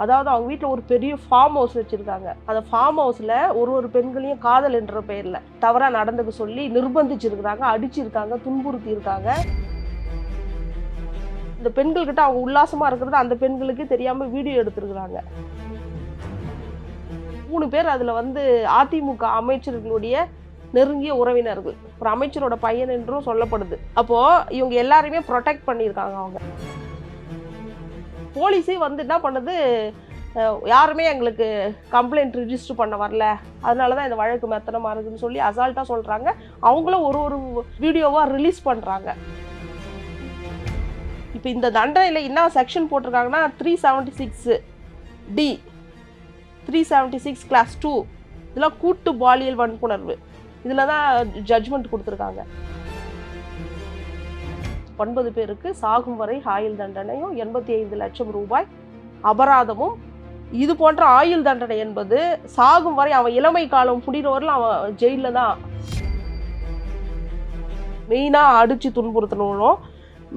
அதாவது அவங்க வீட்டில் ஒரு பெரிய ஃபார்ம் ஹவுஸ் வச்சுருக்காங்க. அந்த ஃபார்ம் ஹவுஸில் ஒரு பெண்களையும் காதல் என்ற பெயரில் தவறாக நடந்துக்க சொல்லி நிர்பந்திச்சிருக்கிறாங்க, அடிச்சிருக்காங்க, துன்புறுத்தி இருக்காங்க. இந்த பெண்கள்கிட்ட அவங்க உல்லாசமாக இருக்கிறது அந்த பெண்களுக்கு தெரியாமல் வீடியோ எடுத்துருக்குறாங்க. 3 பேர் அதில் அதிமுக அமைச்சர்களுடைய நெருங்கிய உறவினர்கள், ஒரு அமைச்சரோட பையன் என்றும் சொல்லப்படுது. அப்போது இவங்க எல்லாரையுமே ப்ரொடெக்ட் பண்ணியிருக்காங்க. அவங்க போலீஸே என்ன பண்ணுது, யாருமே எங்களுக்கு கம்ப்ளைண்ட் ரிஜிஸ்டர் பண்ண வரல, அதனால தான் இந்த வழக்கு மெத்தனமாக இருக்குதுன்னு சொல்லி அசால்ட்டாக சொல்கிறாங்க. அவங்களும் ஒரு வீடியோவாக ரிலீஸ் பண்ணுறாங்க. இப்போ இந்த தண்டனையில் என்ன செக்ஷன் போட்டிருக்காங்கன்னா 376D, 376 கிளாஸ் 2, இதெல்லாம் கூட்டு பாலியல் வன்புணர்வு. இதில் தான் ஜட்ஜ்மெண்ட் கொடுத்துருக்காங்க. 9 பேருக்கு சாகும் வரை ஆயுள் தண்டனையும் 85 லட்சம் ரூபாய் அபராதமும். இது போன்ற ஆயுள் தண்டனை என்பது சாகும் வரை, அவன் இளமை காலம் முடிகிறவரில் அவன் ஜெயிலில் தான். மெயினாக அடித்து துன்புறுத்தணும்,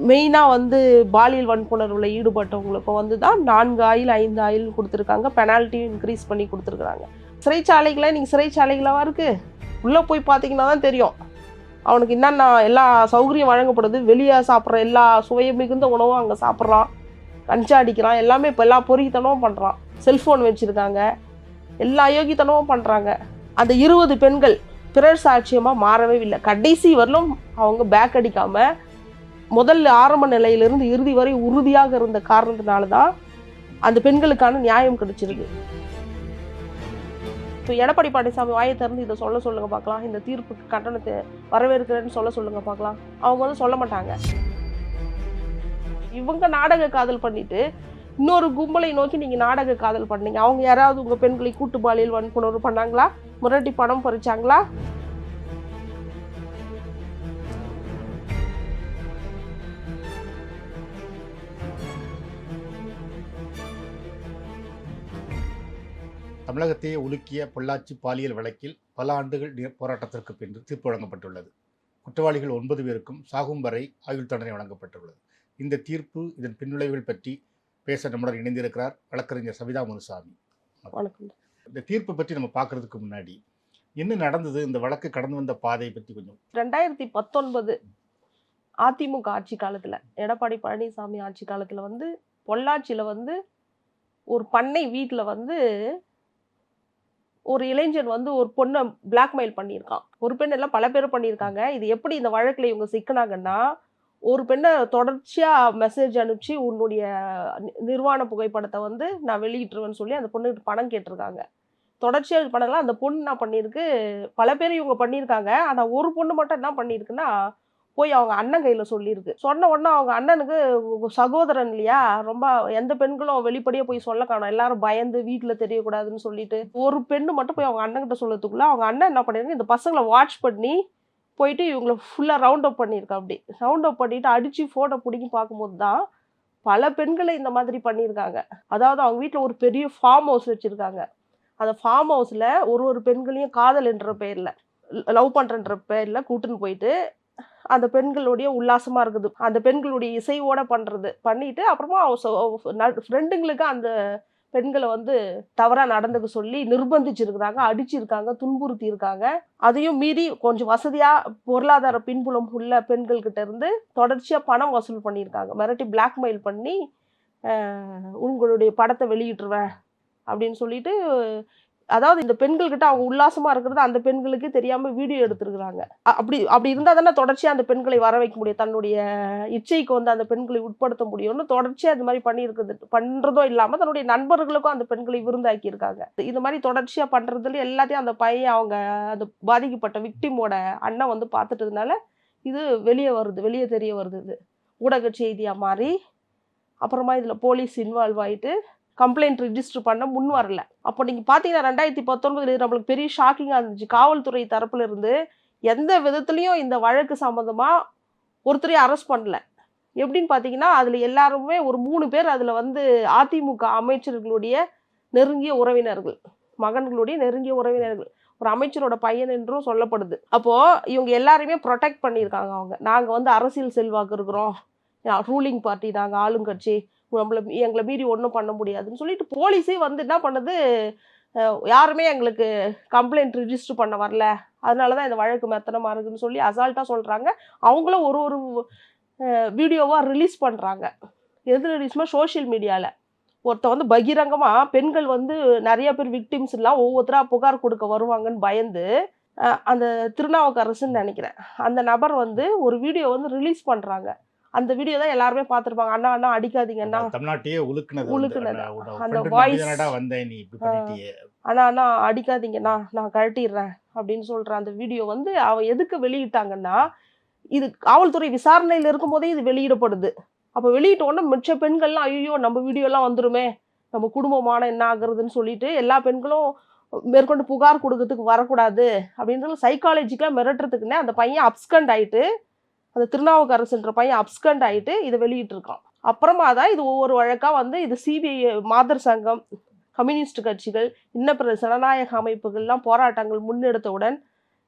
மெயினாக பாலியல் வன்புணர்வில் ஈடுபட்டவங்களுக்கும் தான் 4 ஆயுள் 5 ஆயுள் கொடுத்துருக்காங்க. பெனால்ட்டியும் இன்க்ரீஸ் பண்ணி கொடுத்துருக்குறாங்க. சிறைச்சாலைகளை நீங்கள் சிறைச்சாலைகளாக இருக்குது, உள்ளே போய் பார்த்தீங்கன்னா தான் தெரியும் அவனுக்கு என்னென்ன எல்லா சௌகரியம் வழங்கப்படுது. வெளியே சாப்பிட்ற எல்லா சுவையை மிகுந்த உணவும் அங்கே சாப்பிட்றான், கஞ்சா அடிக்கிறான், எல்லாமே இப்போ எல்லா பொறித்தனமும் பண்ணுறான். செல்ஃபோன் வச்சுருக்காங்க, எல்லா அயோக்கியத்தனமும் பண்ணுறாங்க. அந்த 20 பெண்கள் பிறர் சாட்சியமாக மாறவே இல்லை. கடைசி வரலும் அவங்க பேக் அடிக்காமல் முதல்ல ஆரம்ப நிலையிலிருந்து இறுதி வரை உறுதியாக இருந்த காரணத்தினால தான் அந்த பெண்களுக்கான நியாயம் கிடைச்சிருக்கு. இப்போ எடப்பாடி பழனிசாமி வாயை திறந்து இதை சொல்லுங்க பார்க்கலாம், இந்த தீர்ப்புக்கு கண்டனத்தை வரவேற்கிறேன்னு சொல்லுங்க பார்க்கலாம். அவங்க சொல்ல மாட்டாங்க. இவங்க நாடக காதல் பண்ணிட்டு இன்னொரு கும்பலை நோக்கி நீங்கள் நாடக காதல் பண்ணீங்க. அவங்க யாராவது உங்கள் பெண்களை கூட்டு பாலியல் வன்புணர்வு பண்ணாங்களா? முரட்டி பணம் பறிச்சாங்களா? தமிழகத்தையே உலுக்கிய பொள்ளாச்சி பாலியல் வழக்கில் பல ஆண்டுகள் போராட்டத்திற்கு பின்பு தீர்ப்பு வழங்கப்பட்டுள்ளது. குற்றவாளிகள் 9 பேருக்கும் சாகும் வரை ஆயுள் தண்டனை வழங்கப்பட்டுள்ளது. இந்த தீர்ப்பு, இதன் பின்விளைவுகள் பற்றி பேச நம்முடன் இணைந்திருக்கிறார் வழக்கறிஞர் சவிதா முனுசாமி. இந்த தீர்ப்பை பற்றி நம்ம பார்க்கறதுக்கு முன்னாடி என்ன நடந்தது, இந்த வழக்கு கடந்து வந்த பாதை பற்றி கொஞ்சம். 2019 அதிமுக ஆட்சி காலத்தில், எடப்பாடி பழனிசாமி ஆட்சி காலத்தில் பொள்ளாச்சியில் ஒரு பண்ணை வீட்டில் ஒரு இளைஞன் ஒரு பொண்ணை பிளாக்மெயில் பண்ணியிருக்கான். ஒரு பெண் எல்லாம் பல பேர் பண்ணியிருக்காங்க. இது எப்படி இந்த வழக்கில் இவங்க சிக்கினாங்கன்னா, ஒரு பெண்ணை தொடர்ச்சியாக மெசேஜ் அனுப்பிச்சு உன்னுடைய நிர்வாண புகைப்படத்தை நான் வெளியிட்டுருவேன்னு சொல்லி அந்த பொண்ணுகிட்ட பணம் கேட்டிருக்காங்க. தொடர்ச்சியாக இது பண்ணலாம். அந்த பொண்ணு என்ன பண்ணியிருக்கு, பல பேர் இவங்க பண்ணியிருக்காங்க. ஆனால் ஒரு பொண்ணு மட்டும் என்ன பண்ணியிருக்குன்னா, போய் அவங்க அண்ணன் கையில் சொல்லியிருக்கு. சொன்ன உடனே அவங்க அண்ணனுக்கு சகோதரன் இல்லையா, ரொம்ப எந்த பெண்களும் வெளிப்படையாக போய் சொல்ல காணும், எல்லாரும் பயந்து வீட்டில் தெரியக்கூடாதுன்னு சொல்லிட்டு ஒரு பெண்ணு மட்டும் போய் அவங்க அண்ணன்கிட்ட சொல்லத்துக்குள்ள அவங்க அண்ணன் என்ன பண்ணியிருக்கு, இந்த பசங்களை வாட்ச் பண்ணி போயிட்டு இவங்களை ஃபுல்லாக ரவுண்ட் அப் பண்ணியிருக்கா. அப்படி ரவுண்ட் அப் பண்ணிட்டு அடித்து ஃபோட்டோ பிடிக்கி பார்க்கும்போது தான் பல பெண்களை இந்த மாதிரி பண்ணியிருக்காங்க. அதாவது அவங்க வீட்டில் ஒரு பெரிய ஃபார்ம் ஹவுஸ் வச்சுருக்காங்க. அந்த ஃபார்ம் ஹவுஸில் ஒரு பெண்களையும் காதல் என்ற பெயரில், லவ் பண்ணுறன்ற பெயரில் கூட்டுன்னு போயிட்டு அந்த பெண்களுடைய உல்லாசமாக இருக்குது, அந்த பெண்களுடைய இசைவோட பண்ணிட்டு அப்புறமா ஃப்ரெண்டுங்களுக்கு அந்த பெண்களை தவறாக நடந்துக்க சொல்லி நிர்பந்திச்சிருக்கிறாங்க, அடிச்சிருக்காங்க, துன்புறுத்தி இருக்காங்க. அதையும் மீறி கொஞ்சம் வசதியாக பொருளாதார பின்புலம் உள்ள பெண்கள்கிட்ட இருந்து தொடர்ச்சியாக பணம் வசூல் பண்ணியிருக்காங்க. மிரட்டி பிளாக்மெயில் பண்ணி உங்களுடைய படத்தை வெளியிட்டுருவேன் அப்படின்னு சொல்லிட்டு, அதாவது இந்த பெண்கள்கிட்ட அவங்க உல்லாசமாக இருக்கிறது அந்த பெண்களுக்கு தெரியாமல் வீடியோ எடுத்துருக்குறாங்க. அப்படி இருந்தால் தானே தொடர்ச்சியாக அந்த பெண்களை வர வைக்க முடியும், தன்னுடைய இச்சைக்கு அந்த பெண்களை உட்படுத்த முடியும்னு தொடர்ச்சியாக அது மாதிரி பண்ணுறதோ இல்லாமல் தன்னுடைய நண்பர்களுக்கும் அந்த பெண்களை விருந்தாக்கியிருக்காங்க. இது மாதிரி தொடர்ச்சியாக பண்ணுறதுல எல்லாத்தையும் அந்த பையன், அவங்க அந்த பாதிக்கப்பட்ட விக்டிமோட அண்ணன் பார்த்துட்டதுனால இது வெளியே தெரிய வருது. இது ஊடக செய்தியாக மாறி அப்புறமா இதில் போலீஸ் இன்வால்வ் ஆகிட்டு கம்ப்ளைண்ட் ரிஜிஸ்டர் பண்ண முன் வரல. அப்போ நீங்கள் பார்த்தீங்கன்னா 2019 நம்மளுக்கு பெரிய ஷாக்கிங்காக இருந்துச்சு. காவல்துறை தரப்புல இருந்து எந்த விதத்துலையும் இந்த வழக்கு சம்மந்தமாக ஒருத்தரையும் அரெஸ்ட் பண்ணல. எப்படின்னு பார்த்தீங்கன்னா, அதில் எல்லாருமே ஒரு 3 பேர் அதில் அதிமுக அமைச்சர்களுடைய நெருங்கிய உறவினர்கள், மகன்களுடைய நெருங்கிய உறவினர்கள், ஒரு அமைச்சரோட பையன் என்றும் சொல்லப்படுது. அப்போது இவங்க எல்லாரையுமே ப்ரொடெக்ட் பண்ணியிருக்காங்க. அவங்க நாங்கள் அரசியல் செல்வாக்கு இருக்கிறோம், ரூலிங் பார்ட்டி, நாங்கள் ஆளுங்கட்சி, எங்களை மீறி ஒன்றும் பண்ண முடியாதுன்னு சொல்லிட்டு போலீஸே வந்து என்ன பண்ணுது, யாருமே எங்களுக்கு கம்ப்ளைண்ட் ரிஜிஸ்டர் பண்ண வரல, அதனால தான் இந்த வழக்கு மெத்தனமாக இருக்குன்னு சொல்லி அசால்ட்டாக சொல்கிறாங்க. அவங்களும் ஒரு ஒரு வீடியோவாக ரிலீஸ் பண்ணுறாங்க. எது ரிலீஸ்மா சோஷியல் மீடியாவில் ஒருத்த வந்து பகிரங்கமாக பெண்கள் வந்து நிறைய பேர் விக்டிம்ஸ் எல்லாம் ஒவ்வொருத்தராக புகார் கொடுக்க வருவாங்கன்னு பயந்து, அந்த திருநாவுக்கரசுன்னு நினைக்கிறேன் அந்த நபர் வந்து ஒரு வீடியோ வந்து ரிலீஸ் பண்ணுறாங்க. அந்த வீடியோ தான் எல்லாருமே பார்த்துருப்பாங்க. அண்ணா அண்ணா அடிக்காதீங்க அண்ணா, தமிழ்நாட்டையே உழுக்குனது அந்த வாய்ஸ், அண்ணா அண்ணா அடிக்காதீங்கண்ணா நான் கழட்டிடுறேன் அப்படின்னு சொல்கிற அந்த வீடியோ வந்து அவன் எதுக்கு வெளியிட்டாங்கன்னா, இது காவல்துறை விசாரணையில் இருக்கும் போதே இது வெளியிடப்படுது. அப்போ வெளியிட்ட உடனே மிச்ச பெண்கள்லாம் ஐயோ நம்ம வீடியோலாம் வந்துருமே, நம்ம குடும்பமான என்ன ஆகுறதுன்னு சொல்லிட்டு எல்லா பெண்களும் மேற்கொண்டு புகார் கொடுக்கறதுக்கு வரக்கூடாது அப்படின்றது சைக்காலஜிக்கலாக மிரட்டுறதுக்குன்னே அந்த பையன் அப்ஸ்கண்ட் ஆகிட்டு, அந்த திருநாவுக்கரசுன்ற பையன் அப்ஸ்கண்ட் ஆகிட்டு இதை வெளியிட்டிருக்கான். அப்புறமா தான் இது ஒவ்வொரு வழக்காக வந்து இது சிபிஐ, மாதர் சங்கம், கம்யூனிஸ்ட் கட்சிகள், இன்ன பிற ஜனநாயக அமைப்புகள்லாம் போராட்டங்கள் முன்னெடுத்தவுடன்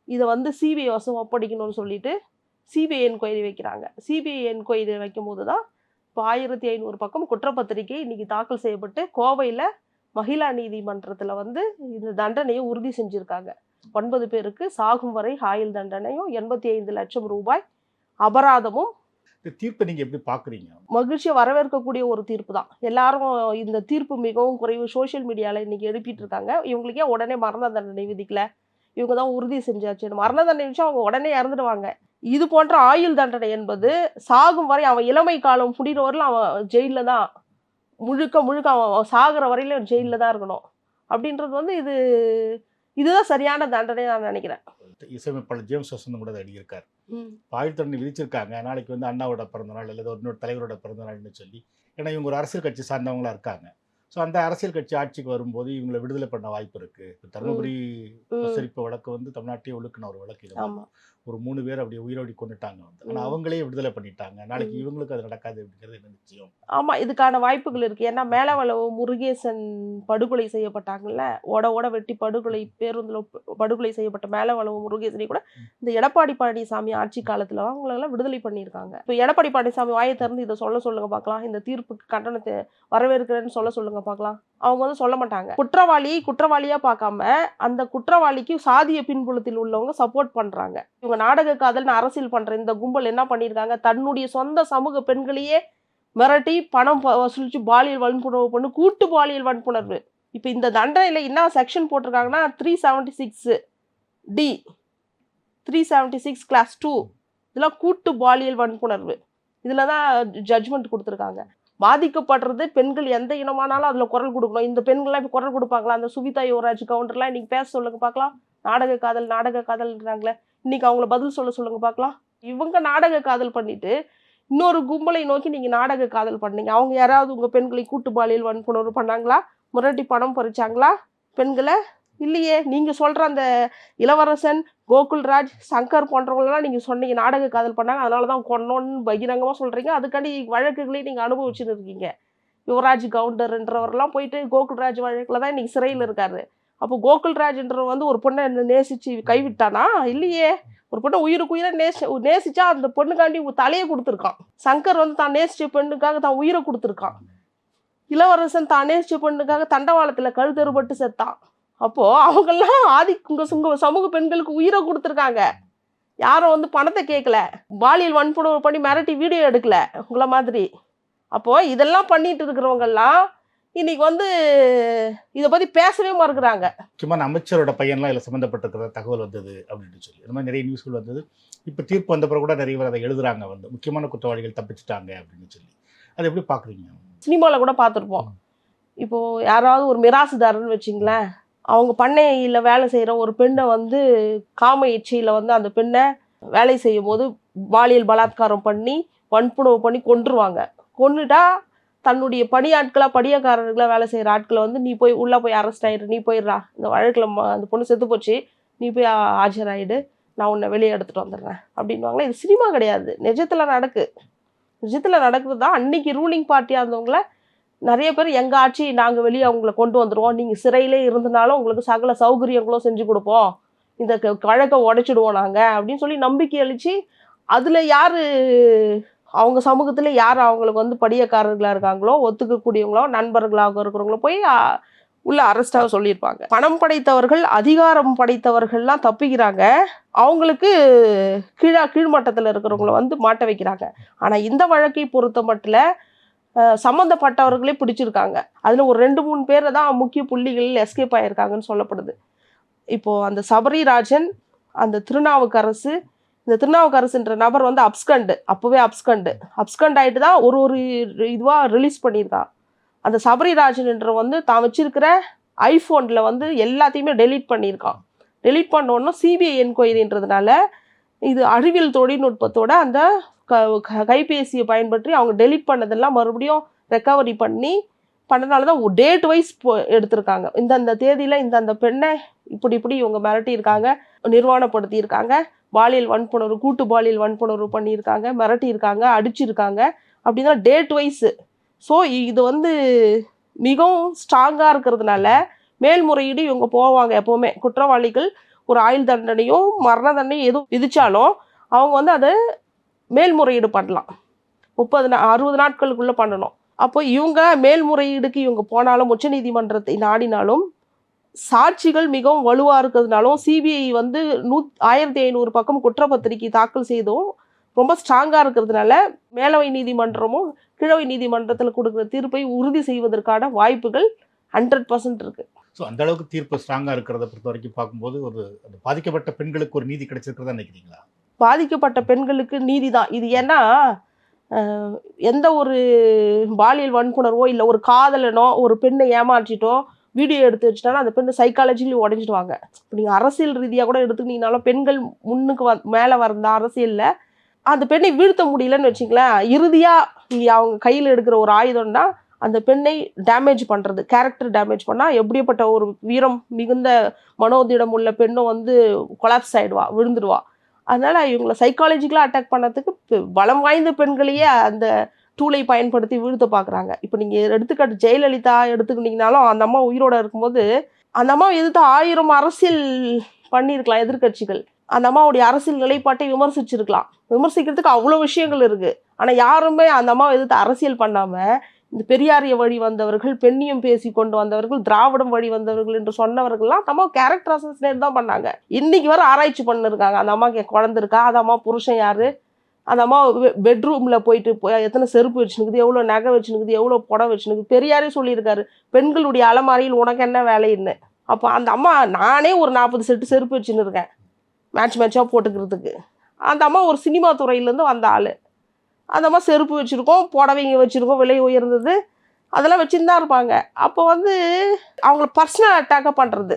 இதை வந்து சிபிஐ வசம் ஒப்படைக்கணும்னு சொல்லிட்டு சிபிஐ என்கொயரி வைக்கிறாங்க. சிபிஐ என்கொயரி வைக்கும் போது தான் இப்போ 1500 பக்கம் குற்றப்பத்திரிகை இன்னைக்கு தாக்கல் செய்யப்பட்டு கோவையில் மகிழா நீதிமன்றத்தில் வந்து இந்த தண்டனையை உறுதி செஞ்சுருக்காங்க. 9 பேருக்கு சாகும் வரை ஆயுள் தண்டனையும் 85 லட்சம் ரூபாய் அபராதமும். இந்த தீர்ப்பை நீங்கள் எப்படி பார்க்குறீங்க? மகிழ்ச்சியை வரவேற்கக்கூடிய ஒரு தீர்ப்பு தான். எல்லாரும் இந்த தீர்ப்பு மிகவும் குறைவு சோஷியல் மீடியாவில் இன்னைக்கு எழுப்பிட்டு இருக்காங்க. இவங்களுக்கே உடனே மரண தண்டனை விதிக்கல, இவங்க தான் உறுதி செஞ்சாச்சு. மரண தண்டனை வச்சு அவங்க உடனே இறந்துடுவாங்க. இது போன்ற ஆயுள் தண்டனை என்பது சாகும் வரை, அவன் இளமை காலம் முடிகிற வரையிலும் அவன் ஜெயிலில் தான், முழுக்க முழுக்க அவன் சாகிற வரையிலும் ஜெயிலில் தான் இருக்கணும் அப்படின்றது வந்து இதுதான் சரியான தண்டனை நான் நினைக்கிறேன். இசையமைப்பாளர் ஜேம்ஸ் வசந்தம் கூட அடியிருக்கார். ஆயுள் தண்டனை விதிச்சிருக்காங்க. நாளைக்கு வந்து அண்ணாவோட பிறந்தநாள் அல்லது இன்னொரு தலைவரோட பிறந்தநாள்னு சொல்லி, ஏன்னா இவங்க ஒரு அரசியல் கட்சி சார்ந்தவங்களா இருக்காங்க. ஸோ அந்த அரசியல் கட்சி ஆட்சிக்கு வரும்போது இவங்களை விடுதலை பண்ண வாய்ப்பு இருக்கு. தருமபுரி உச்சரிப்பு வழக்கு வந்து தமிழ்நாட்டையே ஒழுக்கின ஒரு வழக்கு. இது ஒரு 3 பேர் அப்படியே உயிரோடி கொண்டுட்டாங்க வந்து. ஆனால் அவங்களே விடுதலை பண்ணிட்டாங்க. நாளைக்கு இவங்களுக்கு அது நடக்காது அப்படிங்கிறது என்ன நிச்சயம்? ஆமாம், இதுக்கான வாய்ப்புகள் இருக்கு. ஏன்னா மேலவளவு முருகேசன் படுகொலை செய்யப்பட்டாங்கல்ல, ஓட வெட்டி படுகொலை, பேருந்தில் படுகொலை செய்யப்பட்ட மேலவளவு முருகேசனை கூட இந்த எடப்பாடி பழனிசாமி ஆட்சி காலத்தில் அவங்களெல்லாம் விடுதலை பண்ணியிருக்காங்க. இப்போ எடப்பாடி பழனிசாமி வாயை திறந்து இதை சொல்ல சொல்லுங்க பார்க்கலாம், இந்த தீர்ப்புக்கு கண்டனத்தை வரவேற்கிறேன்னு சொல்ல சொல்லுங்க பார்க்கலாம். அவங்க வந்து சொல்ல மாட்டாங்க. குற்றவாளியா பார்க்காம அந்த குற்றவாளிக்கு சாதிய பின்புலத்தில் உள்ளவங்க சப்போர்ட் பண்றாங்க. இவங்க நாடக காதல்னு அரசியல் பண்ற இந்த கும்பல் என்ன பண்ணியிருக்காங்க, தன்னுடைய சொந்த சமூக பெண்களையே மிரட்டி பணம் வசூலிச்சு பாலியல் வன்புணர்வு பண்ணு, கூட்டு பாலியல் வன்புணர்வு. இப்போ இந்த தண்டனையில் என்ன செக்ஷன் போட்டிருக்காங்கன்னா 376D, 376 கிளாஸ் 2, இதெல்லாம் கூட்டு பாலியல் வன்புணர்வு. இதில் தான் ஜட்ஜ்மெண்ட் கொடுத்துருக்காங்க. பாதிக்கப்படுறது பெண்கள் எந்த இனமானாலும் அதில் குரல் கொடுக்கணும். இந்த பெண்கள்லாம் இப்போ குரல் கொடுப்பாங்களா? அந்த சுவிதா யுவராஜ் கவுண்டர்லாம் இன்னைக்கு பேச சொல்லுங்க பார்க்கலாம். நாடக காதல்ன்றாங்களே, இன்னைக்கு அவங்கள பதில் சொல்லுங்க பார்க்கலாம். இவங்க நாடக காதல் பண்ணிட்டு இன்னொரு கும்பலை நோக்கி நீங்கள் நாடக காதல் பண்ணீங்க. அவங்க யாராவது உங்கள் பெண்களை கூட்டு பாலியல் வன்புணர்வு பண்ணாங்களா? முரட்டி பணம் பறிச்சாங்களா பெண்களை? இல்லையே. நீங்கள் சொல்கிற அந்த இளவரசன், கோகுல்ராஜ், சங்கர் போன்றவங்களெல்லாம் நீங்கள் சொன்னீங்க நாடக காதல் பண்ணாங்க, அதனால தான் கொன்னோன்னு பகிரங்கமாக சொல்கிறீங்க. அதுக்காண்டி வழக்குகளையும் நீங்கள் அனுபவிச்சுன்னு இருக்கீங்க. யுவராஜ் கவுண்டர்ன்றவரெல்லாம் போயிட்டு கோகுல்ராஜ் வழக்கில் தான் இன்றைக்கி சிறையில் இருக்காரு. அப்போ கோகுல்ராஜ்ன்றவர் வந்து ஒரு பொண்ணை நேசித்து கைவிட்டானா? இல்லையே. ஒரு பொண்ணை உயிருக்கு உயிரை நேசிச்சா அந்த பொண்ணுக்காண்டி தலையை கொடுத்துருக்கான். சங்கர் வந்து தான் நேசித்த பெண்ணுக்காக தான் உயிரை கொடுத்துருக்கான். இளவரசன் தான் நேசித்த பெண்ணுக்காக தண்டவாளத்தில் கழுத்தறுபட்டு செத்தான். அப்போது அவங்கெல்லாம் உங்கள் சமூக பெண்களுக்கு உயிரை கொடுத்துருக்காங்க. யாரும் வந்து பணத்தை கேட்கல, பாலியல் வன்புணர்வு பண்ணி மிரட்டி வீடியோ எடுக்கல உங்களை மாதிரி. அப்போது இதெல்லாம் பண்ணிட்டு இருக்கிறவங்கெல்லாம் இன்னைக்கு வந்து இதை பற்றி பேசவே மறுக்கிறாங்க. முக்கியமான அமைச்சரோட பையன்லாம் இதில் சம்மந்தப்பட்டிருக்கிற தகவல் வந்தது அப்படின்னு சொல்லி இந்த மாதிரி நிறைய நியூஸ்கள் வந்தது. இப்போ தீர்ப்பு வந்த பிறகு கூட நிறைய பேர் அதை எழுதுறாங்க, வந்து முக்கியமான குற்றவாளிகள் தப்பிச்சிட்டாங்க அப்படின்னு சொல்லி. அதை எப்படி பார்க்குறீங்க? சினிமாவில் கூட பார்த்துருப்போம். இப்போது யாராவது ஒரு மிராசுதாரன்னு வச்சிங்களேன், அவங்க பண்ணையில் வேலை செய்கிற ஒரு பெண்ணை வந்து காம இச்சையில் வந்து அந்த பெண்ணை வேலை செய்யும் போது பாலியல் பலாத்காரம் பண்ணி வன்புணர்வு பண்ணி கொன்றுவாங்க. கொன்னுட்டா தன்னுடைய படியக்காரர்களாக வேலை செய்கிற ஆட்களை வந்து நீ போய் உள்ளே போய் அரெஸ்ட் ஆகிடு, நீ போயிடுறா, இந்த வழக்கில் அந்த பொண்ணு செத்து போச்சு, நீ போய் ஆஜராகிடு, நான் உன்னை வெளியே எடுத்துகிட்டு வந்துடுறேன் அப்படின்வாங்களே. இது சினிமா கிடையாது, நிஜத்தில் நடக்குது தான். அன்னைக்கு ரூலிங் பார்ட்டியாக இருந்தவங்கள நிறைய பேர் எங்கள் ஆட்சி நாங்கள் வெளியே அவங்கள கொண்டு வந்துடுவோம், நீங்கள் சிறையிலே இருந்தனாலும் உங்களுக்கு சகல சௌகரியங்களும் செஞ்சு கொடுப்போம், இந்த வழக்கை உடைச்சிடுவோம் நாங்கள் அப்படின்னு சொல்லி நம்பிக்கை அளித்து அதில் யார் அவங்க சமூகத்தில் யார் அவங்களுக்கு வந்து படியக்காரர்களாக இருக்காங்களோ, ஒத்துக்கக்கூடியவங்களோ, நண்பர்களாக இருக்கிறவங்களோ போய் உள்ள அரெஸ்டாக சொல்லியிருப்பாங்க. பணம் படைத்தவர்கள், அதிகாரம் படைத்தவர்கள்லாம் தப்பிக்கிறாங்க. அவங்களுக்கு கீழ்மட்டத்தில் இருக்கிறவங்கள வந்து மாட்ட வைக்கிறாங்க. ஆனால் இந்த வழக்கை பொறுத்த மட்டும் சம்மந்தப்பட்டவர்களே பிடிச்சிருக்காங்க. அதில் ஒரு 2-3 பேரை தான் முக்கிய புள்ளிகளில் எஸ்கேப் ஆகியிருக்காங்கன்னு சொல்லப்படுது. இப்போது அந்த சபரிராஜன், அந்த திருநாவுக்கரசு, இந்த திருநாவுக்கரசுன்ற நபர் வந்து அப்போவே அப்ஸ்கண்ட் ஆகிட்டு தான் ஒரு இதுவாக ரிலீஸ் பண்ணியிருக்கான். அந்த சபரிராஜன்ன்ற வந்து தான் வச்சிருக்கிற ஐஃபோனில் வந்து எல்லாத்தையுமே டெலீட் பண்ணியிருக்கான். டெலீட் பண்ணோன்னா சிபிஐ என்கொயரின்றதுனால இது அறிவியல் தொழில்நுட்பத்தோட அந்த கைபேசியை பயன்படுத்தி அவங்க டெலீட் பண்ணதெல்லாம் மறுபடியும் ரெக்கவரி பண்ணனால தான் டேட் வைஸ் எடுத்திருக்காங்க. இந்த தேதியில் இந்த பெண்ணை இப்படி இவங்க மிரட்டியிருக்காங்க, நிர்வாணப்படுத்தியிருக்காங்க, பாலியல் வன்புணர்வு, கூட்டு பாலியல் வன்புணர்வு பண்ணியிருக்காங்க, மிரட்டியிருக்காங்க, அடிச்சிருக்காங்க அப்படின்னா டேட் வைஸ். ஸோ இது வந்து மிகவும் ஸ்ட்ராங்காக இருக்கிறதுனால மேல்முறையீடு இவங்க போவாங்க. எப்போவுமே குற்றவாளிகள் ஒரு ஆயுள் தண்டனையோ மரண தண்டனையோ எதுவும் விதித்தாலும் அவங்க வந்து அதை மேல்முறையீடு பண்ணலாம். 60 நாட்களுக்குள்ளே பண்ணணும். அப்போ இவங்க மேல்முறையீடுக்கு இவங்க போனாலும், உச்சநீதிமன்றத்தை நாடினாலும், சாட்சிகள் மிகவும் வலுவாக இருக்கிறதுனாலும், சிபிஐ வந்து 1500 பக்கம் குற்றப்பத்திரிகை தாக்கல் செய்தும் ரொம்ப ஸ்ட்ராங்காக இருக்கிறதுனால மேலவை நீதிமன்றமும் கீழவை நீதிமன்றத்தில் கொடுக்குற தீர்ப்பை உறுதி செய்வதற்கான வாய்ப்புகள் 100% இருக்குது. ஸோ அந்த அளவுக்கு தீர்ப்பு ஸ்ட்ராங்காக இருக்கிறத பொறுத்த வரைக்கும் பார்க்கும்போது அந்த பாதிக்கப்பட்ட பெண்களுக்கு ஒரு நீதி கிடைச்சிருக்கிறதா நினைக்கிறீங்களா? பாதிக்கப்பட்ட பெண்களுக்கு நீதி தான் இது. ஏன்னா எந்த ஒரு பாலியல் வன்புணர்வோ இல்லை ஒரு காதலனோ ஒரு பெண்ணை ஏமாற்றிட்டோ வீடியோ எடுத்து வச்சுட்டாலும் அந்த பெண்ணை சைக்காலஜிலி உடஞ்சிடுவாங்க. இப்போ நீங்கள் அரசியல் ரீதியாக கூட எடுத்துக்கிட்டீங்கனாலும் பெண்கள் முன்னுக்கு மேலே வந்த அரசியலில் அந்த பெண்ணை வீழ்த்த முடியலன்னு வச்சிங்களேன், இறுதியாக நீங்கள் அவங்க கையில் எடுக்கிற ஒரு ஆயுதம்னா அந்த பெண்ணை டேமேஜ் பண்ணுறது, கேரக்டர் டேமேஜ் பண்ணால் எப்படிப்பட்ட ஒரு வீரம் மிகுந்த மனோதிடம் உள்ள பெண்ணும் வந்து கொலாப்ஸ் ஆகிடுவா, விழுந்துடுவா. அதனால் இவங்களை சைக்காலஜிக்கலாக அட்டாக் பண்ணதுக்கு பலம் வாய்ந்த பெண்களையே அந்த டூலை பயன்படுத்தி வீழ்த்த பார்க்குறாங்க. இப்போ நீங்கள் எடுத்துக்காட்டு ஜெயலலிதா எடுத்துக்கிட்டிங்கனாலும் அந்த அம்மா உயிரோடு இருக்கும்போது அந்த அம்மா எதிர்த்து 1000 அரசியல் பண்ணியிருக்கலாம் எதிர்கட்சிகள். அந்த அம்மாவுடைய அரசியல் நிலைப்பாட்டை விமர்சிச்சிருக்கலாம். விமர்சிக்கிறதுக்கு அவ்வளோ விஷயங்கள் இருக்குது. ஆனால் யாருமே அந்த அம்மாவை எதிர்த்து அரசியல் பண்ணாமல் இந்த பெரியாரிய வழி வந்தவர்கள், பெண்ணியம் பேசி கொண்டு வந்தவர்கள், திராவிடம் வழி வந்தவர்கள் என்று சொன்னவர்கள்லாம் அந்த அம்மா கேரக்டர் அசசினேட் தான் பண்ணாங்க. இன்றைக்கி வர ஆராய்ச்சி பண்ணிருக்காங்க. அந்த அம்மாவுக்கு குழந்தை இருக்கா, அந்த அம்மா புருஷன் யார், அந்த அம்மா பெட்ரூமில் போயிட்டு எத்தனை செருப்பு வச்சுனுக்குது, எவ்வளோ நகை வச்சுனுக்குது, எவ்வளோ புடவை வச்சுனுக்குது. பெரியாரே சொல்லியிருக்காரு, பெண்களுடைய அலமாரியில் உனக்கு என்ன வேலைன்னு. அப்போ அந்த அம்மா நானே ஒரு 40 செட்டு செருப்பு வச்சுன்னு இருக்கேன் மேட்சாக போட்டுக்கிறதுக்கு. அந்த அம்மா ஒரு சினிமா துறையிலேருந்து வந்த ஆள். அந்த அம்மா செருப்பு வச்சுருக்கோம், புடவைங்க வச்சுருக்கோம், விலை உயர்ந்தது, அதெல்லாம் வச்சுன்னு தான் இருப்பாங்க. அப்போ வந்து அவங்கள பர்சனல் அட்டாக்காக பண்ணுறது,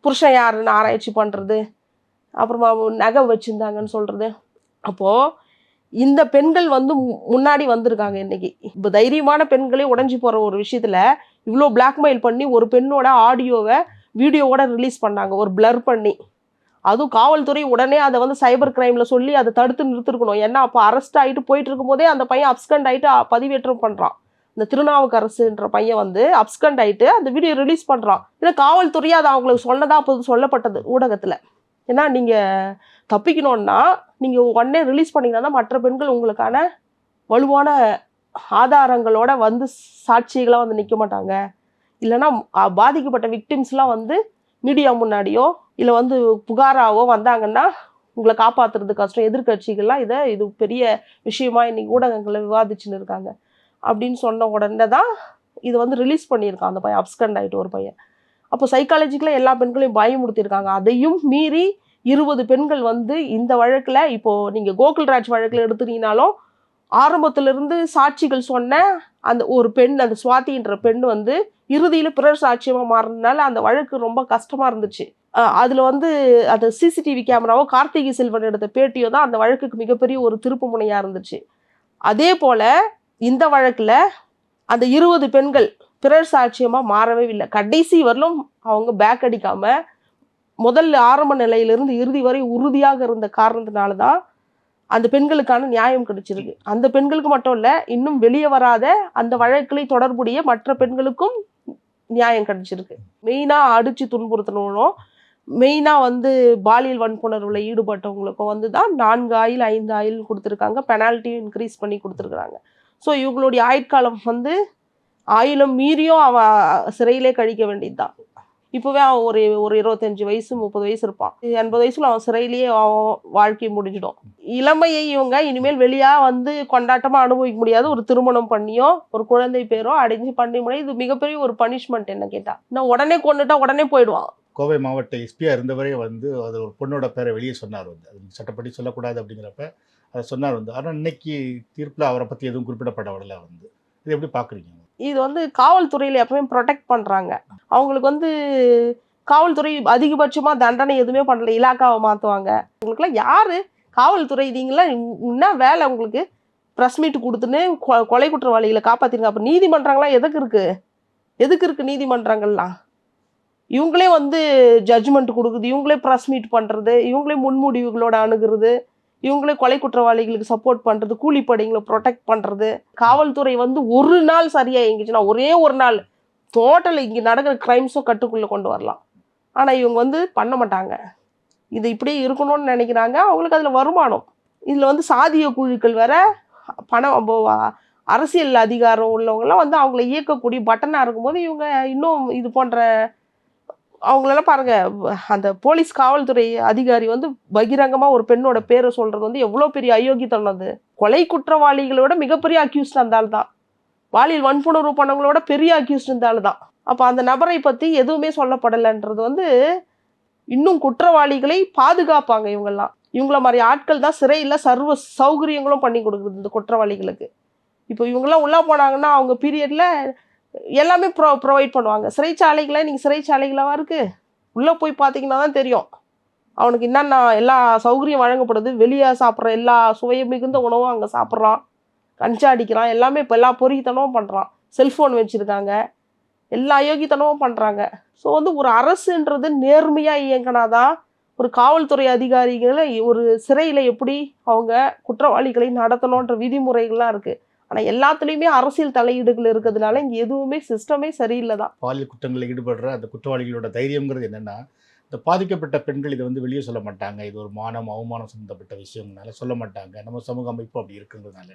புருஷன் யாருன்னு ஆராய்ச்சி பண்ணுறது, அப்புறமா நகை வச்சுருந்தாங்கன்னு சொல்கிறது. அப்போது இந்த பெண்கள் வந்து முன்னாடி வந்திருக்காங்க. இன்றைக்கி இப்போ தைரியமான பெண்களே உடஞ்சி போகிற ஒரு விஷயத்தில் இவ்வளோ பிளாக்மெயில் பண்ணி ஒரு பெண்ணோட ஆடியோவை வீடியோவோட ரிலீஸ் பண்ணாங்க, ஒரு பிளர் பண்ணி. அதுவும் காவல்துறை உடனே அதை வந்து சைபர் கிரைமில் சொல்லி அதை தடுத்து நிறுத்திருக்கணும். ஏன்னா அப்போ அரெஸ்ட் ஆகிட்டு போயிட்டு இருக்கும்போதே அந்த பையன் அப்ஸ்கண்ட் ஆகிட்டு பதிவேற்றம் பண்ணுறான். இந்த திருநாவுக்கரசுன்ற பையன் வந்து அப்ஸ்கண்ட் ஆகிட்டு அந்த வீடியோ ரிலீஸ் பண்ணுறான். ஏன்னா காவல்துறையாக அதை அவங்களுக்கு சொன்னதாக அப்போது சொல்லப்பட்டது ஊடகத்தில். ஏன்னா நீங்கள் தப்பிக்கணுன்னா நீங்கள் உடனே ரிலீஸ் பண்ணிங்கன்னா தான் மற்ற பெண்கள் உங்களுக்கான வலுவான ஆதாரங்களோட வந்து சாட்சிகளாக வந்து நிற்க மாட்டாங்க. இல்லைன்னா பாதிக்கப்பட்ட விக்டிம்ஸ்லாம் வந்து மீடியா முன்னாடியோ இல்லை வந்து புகாராவோ வந்தாங்கன்னா உங்களை காப்பாற்றுறது கஷ்டம். எதிர்கட்சிகள்லாம் இது பெரிய விஷயமா இன்றைக்கி ஊடகங்களில் விவாதிச்சுன்னு இருக்காங்க அப்படின்னு சொன்ன உடனே தான் இது வந்து ரிலீஸ் பண்ணியிருக்கான் அந்த பையன், அப்ஸ்கண்ட் ஆகிட்டு ஒரு பையன். அப்போ சைக்காலஜிக்கலாக எல்லா பெண்களையும் பயமுறுத்தியிருக்காங்க. அதையும் மீறி 20 பெண்கள் வந்து இந்த வழக்கில், இப்போது நீங்கள் கோகுல்ராஜ் வழக்கில் எடுத்துட்டீங்கனாலும் ஆரம்பத்திலிருந்து சாட்சிகள் சொன்ன அந்த ஒரு பெண், அந்த சுவாதின்ற பெண் வந்து இறுதியில் பிறர் சாட்சியமாக மாறினால அந்த வழக்கு ரொம்ப கஷ்டமாக இருந்துச்சு. அதில் வந்து அந்த சிசிடிவி கேமராவோ கார்த்திகை செல்வன் எடுத்த பேட்டியோ தான் அந்த வழக்குக்கு மிகப்பெரிய ஒரு திருப்பு முனையாக இருந்துச்சு. அதே போல் இந்த வழக்கில் அந்த 20 பெண்கள் பிறர் சாட்சியமாக மாறவே இல்லை. கடைசி வரலும் அவங்க பேக் அடிக்காமல் முதல்ல ஆரம்ப நிலையிலிருந்து இறுதி வரை உறுதியாக இருந்த காரணத்தினால தான் அந்த பெண்களுக்கான நியாயம் கிடைச்சிருக்கு. அந்த பெண்களுக்கு மட்டும் இல்லை, இன்னும் வெளியே வராத அந்த வழக்கில் தொடர்புடைய மற்ற பெண்களுக்கும் நியாயம் கிடைச்சிருக்கு. மெயினாக அடித்து துன்புறுத்தணும், மெயினாக வந்து பாலியல் வன்புணர்வில் ஈடுபட்டவங்களுக்கும் வந்து தான் 4 ஆயுள் 5 ஆயுள் கொடுத்துருக்காங்க, பெனால்ட்டியும் இன்க்ரீஸ் பண்ணி கொடுத்துருக்குறாங்க. ஸோ இவங்களுடைய ஆயுட்காலம் வந்து ஆயுளும் மீறியும் அவன் சிறையிலே கழிக்க வேண்டியது தான். இப்போவே அவன் ஒரு ஒரு 25 வயசு 30 வயசு இருப்பான், 80 வயசுல அவன் சிறையிலேயே அவன் வாழ்க்கை முடிஞ்சிடும். இளமையை இவங்க இனிமேல் வெளியாக வந்து கொண்டாட்டமாக அனுபவிக்க முடியாது. ஒரு திருமணம் பண்ணியோ ஒரு குழந்தை பேரோ அடைஞ்சு பண்ணி முடியும். இது மிகப்பெரிய ஒரு பனிஷ்மெண்ட் என்ன கேட்டால். நான் உடனே கொண்டுட்டா உடனே போயிடுவான். கோவை மாவட்ட எஸ்பியா இருந்தவரே வந்து அது ஒரு பொண்ணோட பேரை வெளியே சொன்னார் வந்து, அது சட்டப்படி சொல்லக்கூடாது அப்படிங்கிறப்ப அதை சொன்னார் வந்து. ஆனால் இன்னைக்கு தீர்ப்பில் அவரை பற்றி எதுவும் குறிப்பிடப்படவில்லை வந்து. இது எப்படி பார்க்குறீங்க? இது வந்து காவல்துறையில் எப்பவுமே ப்ரொடெக்ட் பண்ணுறாங்க. அவங்களுக்கு வந்து காவல்துறை அதிகபட்சமாக தண்டனை எதுவுமே பண்ணல, இலாக்காவை மாற்றுவாங்க. உங்களுக்குலாம் யார் காவல்துறை? நீங்களாம் என்ன வேலை உங்களுக்கு? ப்ரெஸ் மீட் கொடுத்துன்னு கொலை குற்றவாளிகளை காப்பாற்றிருங்க. அப்போ நீதிமன்றங்கள்லாம் எதுக்கு இருக்குது நீதிமன்றங்கள்லாம்? இவங்களே வந்து ஜட்ஜ்மெண்ட் கொடுக்குது, இவங்களே ப்ரெஸ் மீட் பண்ணுறது, இவங்களே முன்முடிவுகளோட அணுகிறது, இவங்களே கொலை குற்றவாளிகளுக்கு சப்போர்ட் பண்ணுறது, கூலிப்படைங்களை ப்ரொடெக்ட் பண்ணுறது. காவல்துறை வந்து ஒரு நாள் சரியாக இயங்கிச்சுன்னா, ஒரே ஒரு நாள் டோட்டல் இங்கே நடக்கிற க்ரைம்ஸும் கட்டுக்குள்ளே கொண்டு வரலாம். ஆனால் இவங்க வந்து பண்ண மாட்டாங்க. இது இப்படியே இருக்கணும்னு நினைக்கிறாங்க. அவங்களுக்கு அதில் வருமானம். இதில் வந்து சாதிய குழுக்கள் வேற, பணம், அரசியல் அதிகாரம் உள்ளவங்களாம் வந்து அவங்கள இயக்கக்கூடிய பட்டனாக இருக்கும்போது இவங்க இன்னும் இது போன்ற அவங்களெல்லாம் பாருங்க. அந்த போலீஸ் காவல்துறை அதிகாரி வந்து பகிரங்கமாக ஒரு பெண்ணோட பேரை சொல்றது வந்து எவ்வளோ பெரிய அயோக்கியத்தனம். அது கொலை குற்றவாளிகளோட மிகப்பெரிய அக்யூஸ்ட் இருந்தால் தான், பாலியல் வன்புணர்வு பண்ணவங்களோட பெரிய அக்யூஸ்ட் இருந்தால் தான். அப்போ அந்த நபரை பற்றி எதுவுமே சொல்லப்படலைன்றது வந்து இன்னும் குற்றவாளிகளை பாதுகாப்பாங்க. இவங்கள மாதிரி ஆட்கள் தான் சிறையில் சர்வ சௌகரியங்களும் பண்ணி கொடுக்குறது இந்த குற்றவாளிகளுக்கு. இப்போ இவங்கெல்லாம் உள்ளே போனாங்கன்னா அவங்க பீரியடில் எல்லாமே ப்ரொவைட் பண்ணுவாங்க. சிறைச்சாலைகளை நீங்கள் சிறைச்சாலைகளாக இருக்குது, உள்ளே போய் பார்த்தீங்கன்னா தான் தெரியும் அவனுக்கு என்னென்ன எல்லா சௌகரியம் வழங்கப்படுது. வெளியே சாப்பிட்ற எல்லா சுவை மிகுந்த உணவும் அங்கே சாப்பிட்றான், கஞ்சா அடிக்கிறான், எல்லாமே இப்போ எல்லா பொறித்தனமும் பண்ணுறான், செல்ஃபோன் வச்சுருக்காங்க, எல்லா அயோக்கியத்தனமும் பண்ணுறாங்க. ஸோ வந்து ஒரு அரசுன்றது நேர்மையாக இயங்கினாதான் ஒரு காவல்துறை அதிகாரிகளை ஒரு சிறையில் எப்படி அவங்க குற்றவாளிகளை நடத்தணுன்ற விதிமுறைகள்லாம் இருக்குது. ஆனால் எல்லாத்துலேயுமே அரசியல் தலையீடுகள் இருக்கிறதுனால இங்கே எதுவுமே சிஸ்டமே சரியில்லை தான். பாலியல் குற்றங்களில் ஈடுபடுற அந்த குற்றவாளிகளோட தைரியங்கிறது என்னென்னா, இந்த பாதிக்கப்பட்ட பெண்கள் இதை வந்து வெளியே சொல்ல மாட்டாங்க. இது ஒரு மானம் அவமானம் சம்மந்தப்பட்ட விஷயங்களால சொல்ல மாட்டாங்க. நம்ம சமூக அமைப்பு அப்படி இருக்குங்கிறதுனால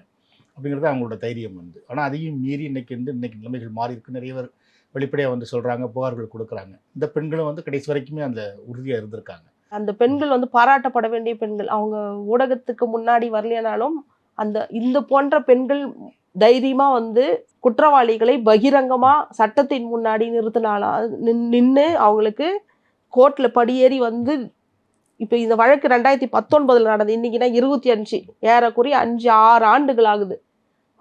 அப்படிங்கிறது அவங்களோட தைரியம் வந்து. ஆனால் அதையும் மீறி இன்னைக்கு நிலைமைகள் மாறி இருக்கு. நிறைய பேர் வெளிப்படையாக வந்து சொல்கிறாங்க, புகார்கள் கொடுக்குறாங்க. இந்த பெண்களும் வந்து கடைசி வரைக்குமே அந்த உறுதியாக இருந்திருக்காங்க. அந்த பெண்கள் வந்து பாராட்டப்பட வேண்டிய பெண்கள். அவங்க ஊடகத்துக்கு முன்னாடி வரலையானாலும் இந்த போன்ற பெண்கள் தைரியமாக வந்து குற்றவாளிகளை பகிரங்கமாக சட்டத்தின் முன்னாடி நின்று அவங்களுக்கு கோர்ட்டில் படியேறி வந்து, இப்போ இந்த வழக்கு 2019 நடந்தது, இன்றைக்கினா 25, ஏறக்குறைய 5-6 ஆண்டுகள் ஆகுது.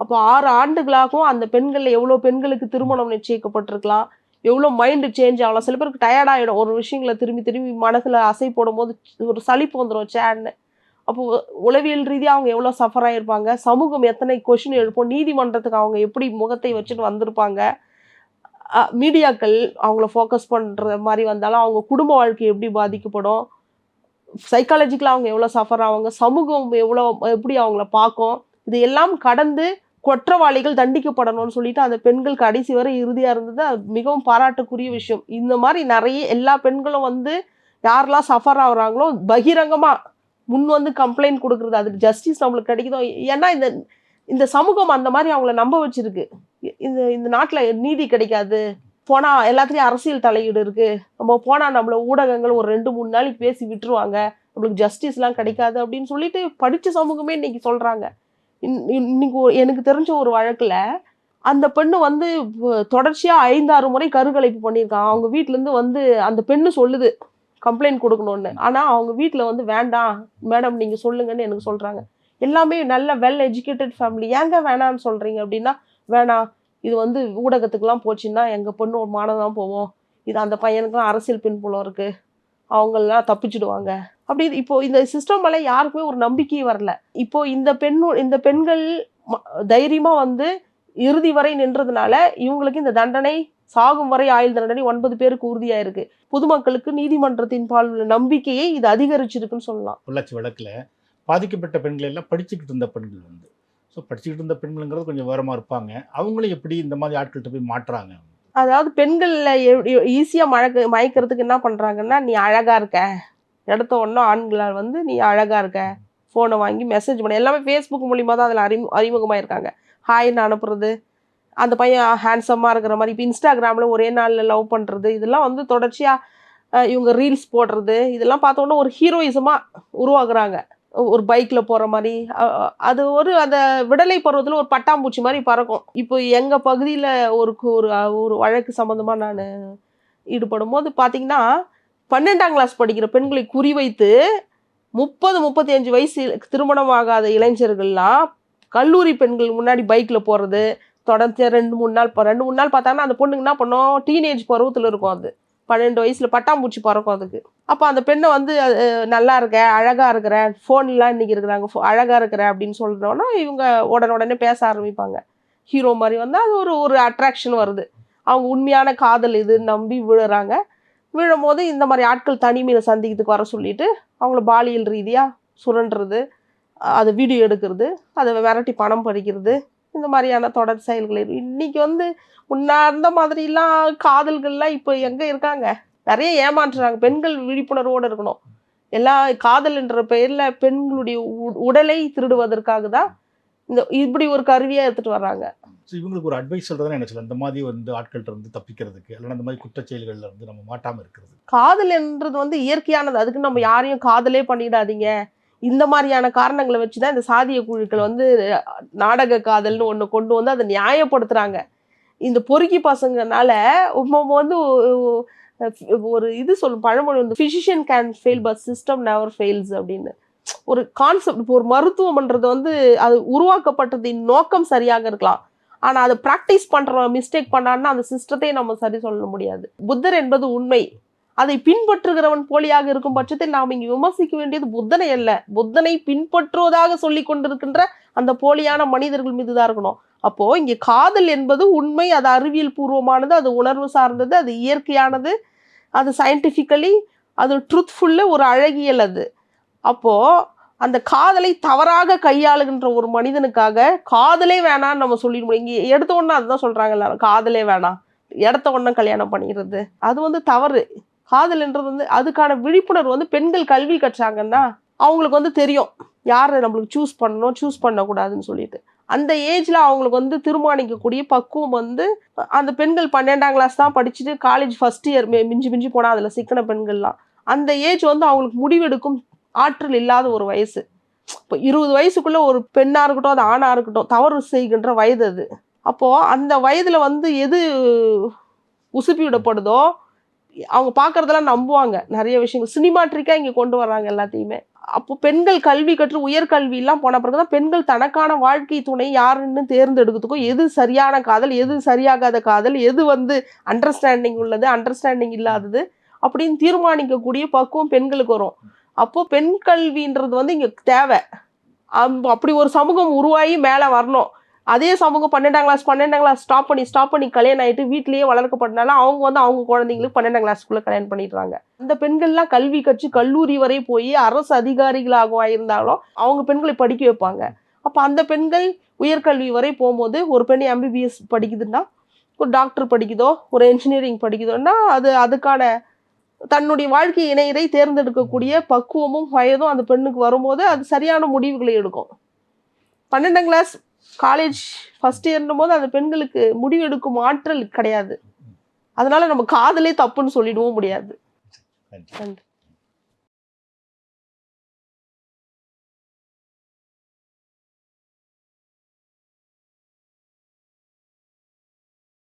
அப்போ 6 ஆண்டுகளாகவும் அந்த பெண்களில் எவ்வளோ பெண்களுக்கு திருமணம் நிச்சயிக்கப்பட்டிருக்கலாம், எவ்வளோ மைண்டு சேஞ்ச் ஆகலாம். சில பேருக்கு டயர்டாகிடும் ஒரு விஷயங்களை திரும்பி திரும்பி மனசில் அசை போடும்போது ஒரு சலிப்பு வந்துடும் சேன்னு. அப்போ உளவியல் ரீதியாக அவங்க எவ்வளோ சஃபர் ஆகியிருப்பாங்க, சமூகம் எத்தனை கொஷின் எழுப்போம், நீதிமன்றத்துக்கு அவங்க எப்படி முகத்தை வச்சுட்டு வந்திருப்பாங்க, மீடியாக்கள் அவங்கள ஃபோக்கஸ் பண்ணுற மாதிரி வந்தாலும் அவங்க குடும்ப வாழ்க்கை எப்படி பாதிக்கப்படும், சைக்காலஜிக்கலாக அவங்க எவ்வளோ சஃபர் ஆவாங்க, சமூகம் எப்படி அவங்கள பார்க்கும். இது எல்லாம் கடந்து குற்றவாளிகள் தண்டிக்கப்படணும்னு சொல்லிட்டு அந்த பெண்கள் கடைசி வரை இறுதியாக இருந்தது. அது மிகவும் பாராட்டுக்குரிய விஷயம். இந்த மாதிரி நிறைய எல்லா பெண்களும் வந்து யாரெல்லாம் சஃபர் ஆகுறாங்களோ பகிரங்கமாக முன் வந்து கம்ப்ளைண்ட் கொடுக்குறது, அதுக்கு ஜஸ்டிஸ் நம்மளுக்கு கிடைக்குதோ. ஏன்னா இந்த சமூகம் அந்த மாதிரி அவங்கள நம்ப வச்சிருக்கு. இந்த நாட்டில் நீதி கிடைக்காது, போனால் எல்லாத்துலேயும் அரசியல் தலையீடு இருக்குது, நம்ம போனால் நம்மளை ஊடகங்கள் ஒரு 2-3 நாளைக்கு பேசி விட்டுருவாங்க, நம்மளுக்கு ஜஸ்டிஸ்லாம் கிடைக்காது அப்படின்னு சொல்லிட்டு படித்த சமூகமே இன்னைக்கு சொல்கிறாங்க. இன்னைக்கு எனக்கு தெரிஞ்ச ஒரு வழக்கில் அந்த பெண்ணு வந்து தொடர்ச்சியாக 5-6 முறை கருக்கலைப்பு பண்ணியிருக்காங்க. அவங்க வீட்டிலேருந்து வந்து அந்த பெண்ணு சொல்லுது கம்ப்ளைண்ட் கொடுக்கணும்னு. ஆனால் அவங்க வீட்டில் வந்து வேண்டாம் மேடம் நீங்கள் சொல்லுங்கன்னு எனக்கு சொல்கிறாங்க. எல்லாமே நல்ல வெல் எஜுகேட்டட் ஃபேமிலி. ஏங்க வேணான்னு சொல்கிறீங்க அப்படின்னா, வேணாம் இது வந்து ஊடகத்துக்குலாம் போச்சுன்னா எங்கள் பொண்ணு ஒரு மானம் தான் போவோம், இது அந்த பையனுக்குலாம் அரசியல் பின்புலம் இருக்குது, அவங்களெலாம் தப்பிச்சுடுவாங்க அப்படி. இப்போது இந்த சிஸ்டம் மேலே யாருக்குமே ஒரு நம்பிக்கையே வரல. இப்போது இந்த பெண்கள் தைரியமாக வந்து இறுதி வரை நின்றதுனால இவங்களுக்கு இந்த தண்டனை சாகும் வரை ஆயுள் தண்டனை 9 பேருக்கு உறுதியாக இருக்குது. பொதுமக்களுக்கு நீதிமன்றத்தின் பால் உள்ள நம்பிக்கையை இது அதிகரிச்சிருக்குன்னு சொல்லலாம். பொள்ளாச்சி வழக்கில் பாதிக்கப்பட்ட பெண்கள் எல்லாம் படிச்சுக்கிட்டு இருந்த பெண்கள் வந்து, ஸோ படிச்சுக்கிட்டு இருந்த பெண்கள்ங்கிறது கொஞ்சம் விவரமாக இருப்பாங்க. அவங்களும் எப்படி இந்த மாதிரி ஆட்கள்கிட்ட போய் மாட்டுறாங்க? அதாவது பெண்கள்ல ஈஸியா மயக்கிறதுக்கு என்ன பண்றாங்கன்னா, நீ அழகா இருக்க, எடுத்த உடனே ஆண்களால் வந்து நீ அழகா இருக்க, போனை வாங்கி மெசேஜ் பண்ண, எல்லாமே ஃபேஸ்புக் மூலியமா தான் அதில் அறிமுகமாயிருக்காங்க. ஹாய்ன்னு அனுப்புறது, அந்த பையன் ஹேண்ட்ஸமாக இருக்கிற மாதிரி. இப்போ இன்ஸ்டாகிராமில் ஒரே நாளில் லவ் பண்ணுறது, இதெல்லாம் வந்து தொடர்ச்சியாக இவங்க ரீல்ஸ் போடுறது, இதெல்லாம் பார்த்தோன்னா ஒரு ஹீரோயிசமாக உருவாக்குறாங்க. ஒரு பைக்கில் போகிற மாதிரி அது அந்த விடலை பருவத்தில் ஒரு பட்டாம்பூச்சி மாதிரி பறக்கும். இப்போ எங்கள் பகுதியில் ஒரு ஒரு வழக்கு சம்மந்தமாக நான் ஈடுபடும் போது பார்த்தீங்கன்னா, 12ஆம் கிளாஸ் படிக்கிற பெண்களை குறிவைத்து 30-35 வயசு திருமணம் ஆகாத இளைஞர்கள்லாம் கல்லூரி பெண்கள் முன்னாடி பைக்கில் போகிறது, தொடர்ந்து 2-3 நாள் பார்த்தாங்கன்னா அந்த பொண்ணுங்க என்ன பண்ணோம், டீனேஜ் பருவத்தில் இருக்கும். அது 12 வயசில் பட்டாம்பூச்சி பறக்கும் அதுக்கு. அப்போ அந்த பெண்ணை வந்து நல்லா இருக்க, அழகாக இருக்கிற, ஃபோன்லாம் இன்றைக்கி இருக்கிறாங்க, அழகாக இருக்கிற அப்படின்னு சொல்கிறோன்னா இவங்க உடனே பேச ஆரம்பிப்பாங்க. ஹீரோ மாதிரி வந்து அது ஒரு அட்ராக்ஷன் வருது. அவங்க உண்மையான காதல் இதுன்னு நம்பி விழுறாங்க. விழும்போது இந்த மாதிரி ஆட்கள் தனிமையில் சந்திக்கிறதுக்கு வர சொல்லிட்டு அவங்கள பாலியல் ரீதியாக சுரண்டுறது, அதை வீடியோ எடுக்கிறது, அதை மிரட்டி பணம் பறிக்கிறது, இந்த மாதிரியான தொடர் செயல்கள். இன்னைக்கு வந்து முன்னார்ந்த மாதிரிலாம் காதல்கள்லாம் இப்போ எங்கே இருக்காங்க? நிறைய ஏமாற்றுறாங்க. பெண்கள் விழிப்புணர்வோடு இருக்கணும். எல்லா காதல்ன்ற பெயரில் பெண்களுடைய உடலை திருடுவதற்காக தான் இப்படி ஒரு கருவியாக எடுத்துகிட்டு வர்றாங்க. இவங்களுக்கு ஒரு அட்வைஸ் சொல்றதுன்னா என்ன சொல்ல, இந்த மாதிரி வந்து ஆட்கள்கிட்ட இருந்து தப்பிக்கிறதுக்கு, இல்லைன்னா இந்த மாதிரி குற்றச்செயல்கள்ல இருந்து நம்ம மாட்டாமல் இருக்கிறது. காதல் என்றது வந்து இயற்கையானது. அதுக்கு நம்ம யாரையும் காதலே பண்ணிடாதீங்க, இந்த மாதிரியான காரணங்களை வச்சு தான் இந்த சாதிய குழுக்கள் வந்து நாடக காதல்னு ஒன்று கொண்டு வந்து அதை நியாயப்படுத்துகிறாங்க. இந்த பொறுக்கி பசங்கனால வந்து ஒரு இது சொல்லும் பழமொழி வந்து, physician can fail but system never fails அப்படின்னு ஒரு கான்செப்ட். இப்போ ஒரு மருத்துவம்ன்றது வந்து அது உருவாக்கப்பட்டதின் நோக்கம் சரியாக இருக்கலாம், ஆனால் அதை ப்ராக்டிஸ் பண்ணுற மிஸ்டேக் பண்ணான்னா அந்த சிஸ்டத்தை நம்ம சரி சொல்ல முடியாது. புத்தர் என்பது உண்மை, அதை பின்பற்றுகிறவன் போலியாக இருக்கும் பட்சத்தில் நாம் இங்கு விமர்சிக்க வேண்டியது புத்தனை அல்ல, புத்தனை பின்பற்றுவதாக சொல்லி கொண்டிருக்கின்ற அந்த போலியான மனிதர்கள் மீது தான் இருக்கணும். அப்போ இங்கே காதல் என்பது உண்மை, அது அறிவியல் பூர்வமானது, அது உணர்வு சார்ந்தது, அது இயற்கையானது, அது சயின்டிஃபிக்கலி அது ட்ரூத்ஃபுல்லு, ஒரு அழகியல் அது. அப்போ அந்த காதலை தவறாக கையாளுகின்ற ஒரு மனிதனுக்காக காதலே வேணான்னு நம்ம சொல்லிட முடியும். இங்கே எடுத்த உடனே அதுதான் சொல்றாங்க எல்லாரும், காதலே வேணாம், எடுத்த உடனே கல்யாணம் பண்ணிக்கிறது, அது வந்து தவறு. காதல்ன்றது வந்து அதுக்கான விழிப்புணர்வு வந்து பெண்கள் கல்வி கற்றாங்கன்னா அவங்களுக்கு வந்து தெரியும் யாரை நம்மளுக்கு சூஸ் பண்ணணும், சூஸ் பண்ணக்கூடாதுன்னு சொல்லிட்டு. அந்த ஏஜ்ல அவங்களுக்கு வந்து தீர்மானிக்கக்கூடிய பக்குவம் வந்து அந்த பெண்கள் 12ஆம் கிளாஸ் தான் படிச்சுட்டு காலேஜ் ஃபர்ஸ்ட் இயர் மிஞ்சி போனால் அதில் சிக்கன பெண்கள்லாம் அந்த ஏஜ் வந்து அவங்களுக்கு முடிவெடுக்கும் ஆற்றல் இல்லாத ஒரு வயசு. இப்போ 20 வயசுக்குள்ள ஒரு பெண்ணாக இருக்கட்டும், அது ஆணாக இருக்கட்டும், தவறு செய்கின்ற வயது அது. அப்போது அந்த வயதில் வந்து எது உசுப்பி விடப்படுதோ அவங்க பார்க்குறதெல்லாம் நம்புவாங்க. நிறைய விஷயங்கள் சினிமாட்ரிக்காக இங்கே கொண்டு வர்றாங்க எல்லாத்தையுமே. அப்போ பெண்கள் கல்வி கற்று உயர்கல்வியெல்லாம் போன பிறகு தான் பெண்கள் தனக்கான வாழ்க்கை துணை யாருன்னு தேர்ந்தெடுக்கிறதுக்கும், எது சரியான காதல், எது சரியாகாத காதல், எது வந்து அண்டர்ஸ்டாண்டிங் உள்ளது, அண்டர்ஸ்டாண்டிங் இல்லாதது அப்படின்னு தீர்மானிக்கக்கூடிய பக்குவம் பெண்களுக்கு வரும். அப்போ பெண் கல்வின்றது வந்து இங்கே தேவை. அப்படி ஒரு சமூகம் உருவாகி மேலே வரணும். அதே சமூகம் 12ஆம் கிளாஸ் ஸ்டாப் பண்ணி கல்யாணம் ஆகிட்டு வீட்டிலேயே வளர்க்கப்பட்டனால அவங்க வந்து அவங்க குழந்தைங்களுக்கு 12ஆம் கிளாஸ்க்குள்ளே கல்யாணம் பண்ணிடுறாங்க. அந்த பெண்கள்லாம் கல்வி கற்று கல்லூரி வரை போய் அரசு அதிகாரிகளாக இருந்தாலும் அவங்க பெண்களை படிக்க வைப்பாங்க. அப்போ அந்த பெண்கள் உயர்கல்வி வரை போகும்போது ஒரு பெண் MBBS படிக்குதுன்னா, ஒரு டாக்டர் படிக்குதோ, ஒரு என்ஜினியரிங் படிக்குதோன்னா அதுக்கான தன்னுடைய வாழ்க்கை இணையரை தேர்ந்தெடுக்கக்கூடிய பக்குவமும் வயதும் அந்த பெண்ணுக்கு வரும்போது அது சரியான முடிவுகளை எடுக்கும். 12ஆம் கிளாஸ் காலேஜ் ஃபர்ஸ்ட் இயர்னும் போது அந்த பெண்களுக்கு முடிவெடுக்கும் ஆற்றல் கிடையாது. அதனால நம்ம காதலே தப்புன்னு சொல்லிடவும் முடியாது. நன்றி.